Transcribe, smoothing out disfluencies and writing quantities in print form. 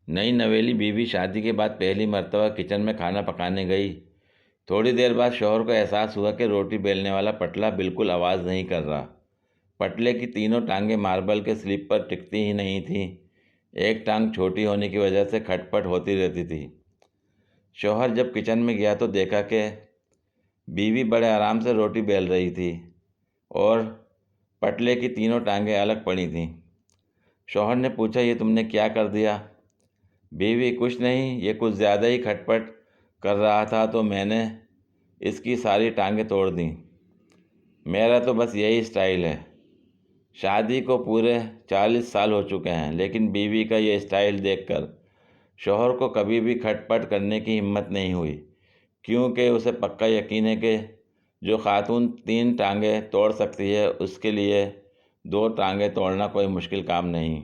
नई नवेली बीवी शादी के बाद पहली मर्तबा किचन में खाना पकाने गई। थोड़ी देर बाद शौहर को एहसास हुआ कि रोटी बेलने वाला पटला बिल्कुल आवाज़ नहीं कर रहा। पटले की तीनों टांगें मार्बल के स्लिप पर टिकती ही नहीं थीं। एक टांग छोटी होने की वजह से खटपट होती रहती थी। शौहर जब किचन में गया तो देखा कि बीवी बड़े आराम से रोटी बेल रही थी और पटले की तीनों टांगें अलग पड़ी थीं। शौहर ने पूछा, ये तुमने क्या कर दिया? बीवी, कुछ नहीं, ये कुछ ज़्यादा ही खटपट कर रहा था तो मैंने इसकी सारी टांगें तोड़ दी। मेरा तो बस यही स्टाइल है। शादी को पूरे 40 साल हो चुके हैं, लेकिन बीवी का ये स्टाइल देखकर शौहर को कभी भी खटपट करने की हिम्मत नहीं हुई, क्योंकि उसे पक्का यकीन है कि जो खातून 3 टांगें तोड़ सकती है उसके लिए 2 टांगें तोड़ना कोई मुश्किल काम नहीं।